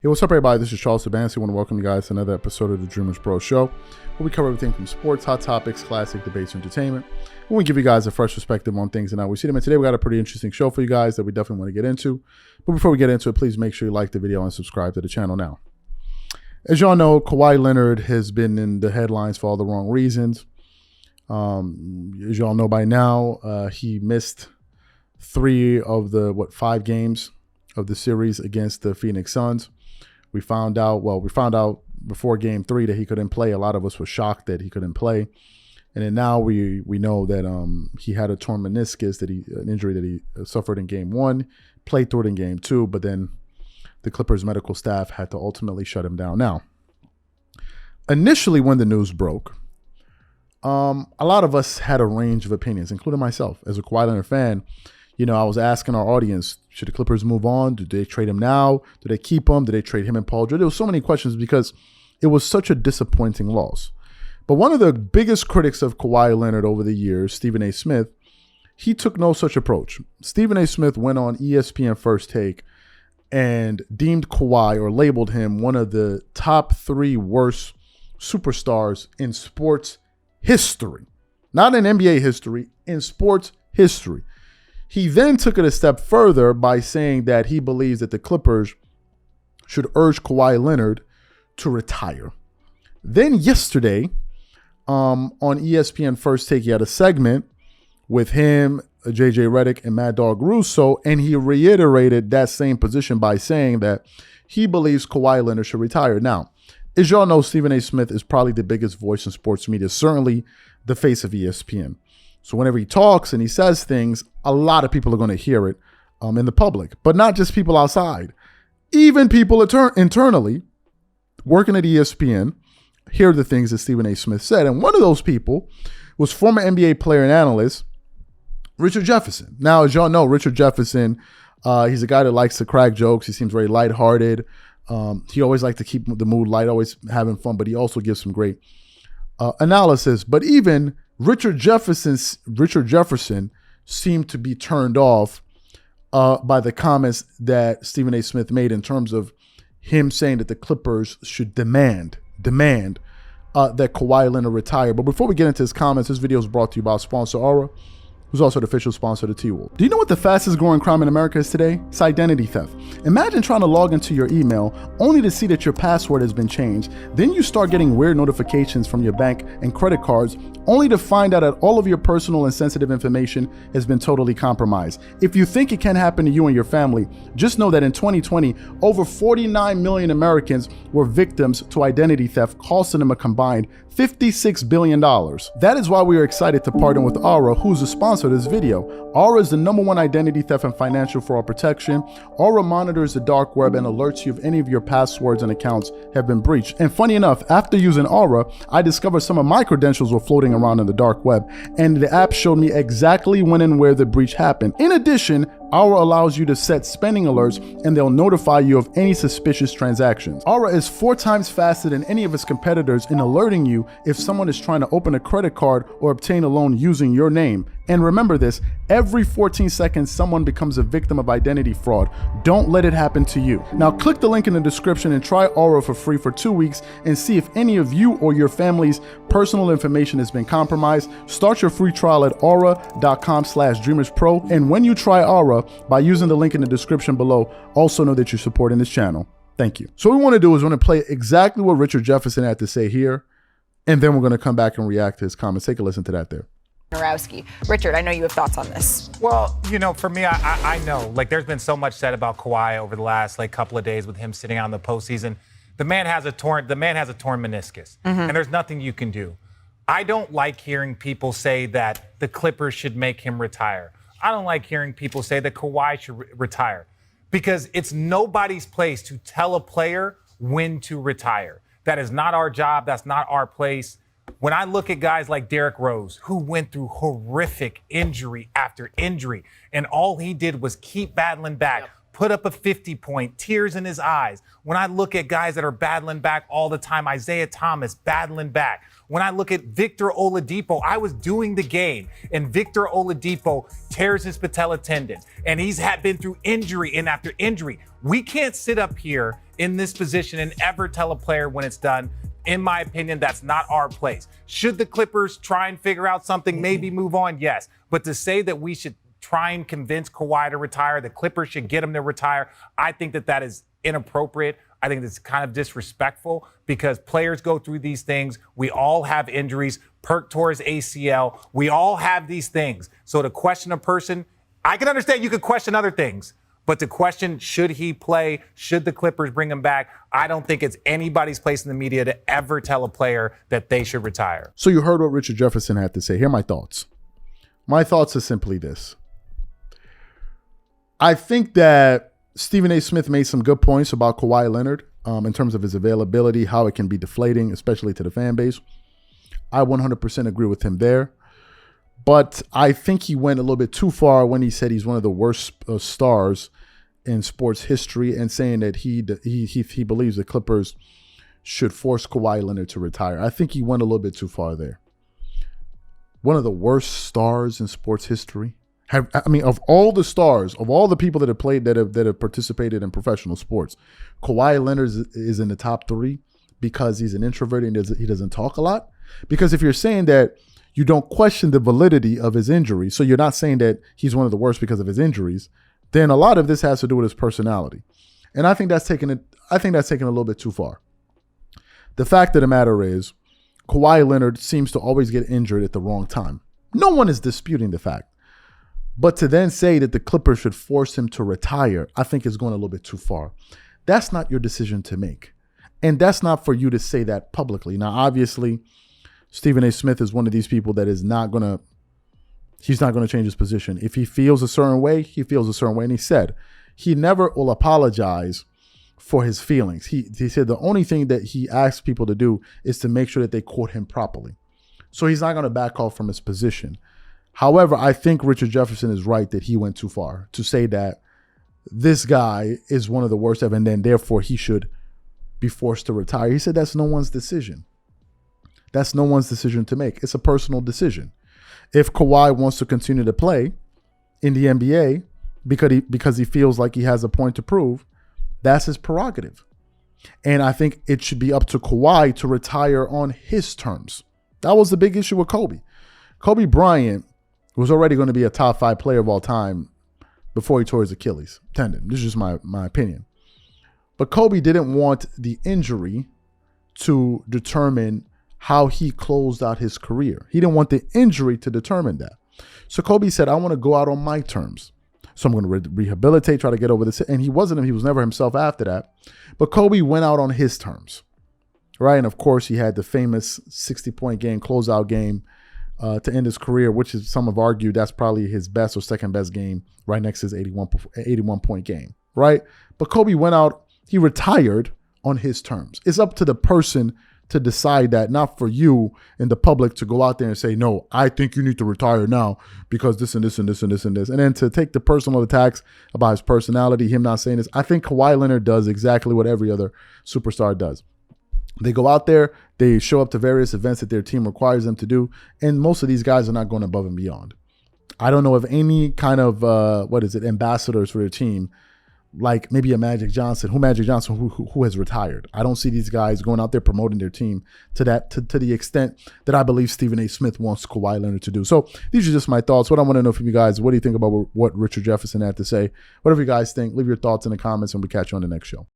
Hey, what's up, everybody? This is Charles Sabansi. I want to welcome you guys to another episode of the Dreamerspro Show, where we cover everything from sports, hot topics, classic debates, entertainment. And we give you guys a fresh perspective on things and how we see them. And today we got a pretty interesting show for you guys that we definitely want to get into. But before we get into it, please make sure you like the video and subscribe to the channel now. As y'all know, Kawhi Leonard has been in the headlines for all the wrong reasons. As y'all know by now, he missed 3 of the, 5 games of the series against the Phoenix Suns. We found out before game 3 that he couldn't play. A lot of us were shocked that he couldn't play. And then now we know that he had a torn meniscus, an injury that he suffered in game 1, played through it in game 2, but then the Clippers medical staff had to ultimately shut him down. Now, initially when the news broke, a lot of us had a range of opinions, including myself. As a Kawhi Leonard fan, you know, I was asking our audience, should the Clippers move on? Do they trade him now? Do they keep him? Do they trade him and Paul George? There were so many questions because it was such a disappointing loss. But one of the biggest critics of Kawhi Leonard over the years, Stephen A. Smith, he took no such approach. Stephen A. Smith went on ESPN First Take and deemed Kawhi, or labeled him, one of the top 3 worst superstars in sports history. Not in NBA history, in sports history. He then took it a step further by saying that he believes that the Clippers should urge Kawhi Leonard to retire. Then yesterday, on ESPN First Take, he had a segment with him, JJ Redick, and Mad Dog Russo, and he reiterated that same position by saying that he believes Kawhi Leonard should retire. Now, as y'all know, Stephen A. Smith is probably the biggest voice in sports media, certainly the face of ESPN. So whenever he talks and he says things, a lot of people are going to hear it in the public, but not just people outside. Even people internally working at ESPN hear the things that Stephen A. Smith said. And one of those people was former NBA player and analyst Richard Jefferson. Now, as y'all know, Richard Jefferson, he's a guy that likes to crack jokes. He seems very lighthearted. He always likes to keep the mood light, always having fun, but he also gives some great analysis. But even Richard Jefferson seemed to be turned off by the comments that Stephen A. Smith made in terms of him saying that the Clippers should demand that Kawhi Leonard retire. But before we get into his comments, this video is brought to you by sponsor Aura, who's also the official sponsor of the T-Wolf. Do you know what the fastest growing crime in America is today? It's identity theft. Imagine trying to log into your email only to see that your password has been changed. Then you start getting weird notifications from your bank and credit cards only to find out that all of your personal and sensitive information has been totally compromised. If you think it can happen to you and your family, just know that in 2020, over 49 million Americans were victims to identity theft, costing them a combined $56 billion. That is why we are excited to partner with Aura, who's the sponsor of this video. Aura is the #1 identity theft and financial fraud protection. Aura monitors the dark web and alerts you if any of your passwords and accounts have been breached. And funny enough, after using Aura, I discovered some of my credentials were floating around in the dark web, and the app showed me exactly when and where the breach happened. In addition, Aura allows you to set spending alerts, and they'll notify you of any suspicious transactions. Aura is 4 times faster than any of its competitors in alerting you if someone is trying to open a credit card or obtain a loan using your name. And remember this, every 14 seconds, someone becomes a victim of identity fraud. Don't let it happen to you. Now click the link in the description and try Aura for free for 2 weeks and see if any of you or your family's personal information has been compromised. Start your free trial at aura.com/dreamerspro. And when you try Aura, by using the link in the description below, also know that you're supporting this channel. Thank you. So what we want to do is we're going to play exactly what Richard Jefferson had to say here, and then we're going to come back and react to his comments. Take a listen to that there. Richard, I know you have thoughts on this. Well, you know, for me, I know, like, there's been so much said about Kawhi over the last couple of days with him sitting out in the postseason. The man has a torn meniscus, and there's nothing you can do. I don't like hearing people say that the Clippers should make him retire. I don't like hearing people say that Kawhi should retire, because it's nobody's place to tell a player when to retire. That is not our job. That's not our place. When I look at guys like Derrick Rose, who went through horrific injury after injury, and all he did was keep battling back, put up a 50-point, tears in his eyes. When I look at guys that are battling back all the time, Isaiah Thomas battling back. When I look at Victor Oladipo, I was doing the game, and Victor Oladipo tears his patella tendon, and he's been through injury and after injury. We can't sit up here in this position and ever tell a player when it's done. In my opinion, that's not our place. Should the Clippers try and figure out something, maybe move on? Yes. But to say that we should try and convince Kawhi to retire, the Clippers should get him to retire, I think that is inappropriate. I think it's kind of disrespectful because players go through these things. We all have injuries. Perk tore his ACL. We all have these things. So to question a person, I can understand you could question other things, but to question, should he play? Should the Clippers bring him back? I don't think it's anybody's place in the media to ever tell a player that they should retire. So you heard what Richard Jefferson had to say. Here are my thoughts. My thoughts are simply this. I think that Stephen A. Smith made some good points about Kawhi Leonard in terms of his availability, how it can be deflating, especially to the fan base. I 100% agree with him there. But I think he went a little bit too far when he said he's one of the worst stars in sports history and saying that he believes the Clippers should force Kawhi Leonard to retire. I think he went a little bit too far there. One of the worst stars in sports history. Of all the stars, of all the people that have played, that have participated in professional sports, Kawhi Leonard is in the top 3 because he's an introvert and he doesn't talk a lot. Because if you're saying that you don't question the validity of his injury, so you're not saying that he's one of the worst because of his injuries, then a lot of this has to do with his personality. And I think that's taking a little bit too far. The fact of the matter is, Kawhi Leonard seems to always get injured at the wrong time. No one is disputing the fact. But to then say that the Clippers should force him to retire, I think is going a little bit too far. That's not your decision to make. And that's not for you to say that publicly. Now, obviously, Stephen A. Smith is one of these people that he's not going to change his position. If he feels a certain way, he feels a certain way. And he said he never will apologize for his feelings. He said the only thing that he asks people to do is to make sure that they quote him properly. So he's not going to back off from his position. However, I think Richard Jefferson is right that he went too far to say that this guy is one of the worst ever and then therefore he should be forced to retire. He said that's no one's decision. That's no one's decision to make. It's a personal decision. If Kawhi wants to continue to play in the NBA because he feels like he has a point to prove, that's his prerogative. And I think it should be up to Kawhi to retire on his terms. That was the big issue with Kobe. Kobe Bryant was already going to be a top 5 player of all time before he tore his Achilles tendon. This is just my opinion. But Kobe didn't want the injury to determine how he closed out his career. He didn't want the injury to determine that. So Kobe said, I want to go out on my terms. So I'm going to rehabilitate, try to get over this. And he was never himself after that. But Kobe went out on his terms, right? And of course, he had the famous 60-point game, closeout game to end his career, which is, some have argued that's probably his best or second best game, right next to his 81-point game, right? But Kobe went out, he retired on his terms. It's up to the person to decide that, not for you and the public to go out there and say, no, I think you need to retire now because this and this and this and this and this. And then to take the personal attacks about his personality, him not saying this. I think Kawhi Leonard does exactly what every other superstar does. They go out there, they show up to various events that their team requires them to do, and most of these guys are not going above and beyond. I don't know of any kind of, ambassadors for their team, like maybe a Magic Johnson, who has retired. I don't see these guys going out there promoting their team to the extent that I believe Stephen A. Smith wants Kawhi Leonard to do. So these are just my thoughts. What I want to know from you guys, what do you think about what Richard Jefferson had to say? Whatever you guys think, leave your thoughts in the comments and we'll catch you on the next show.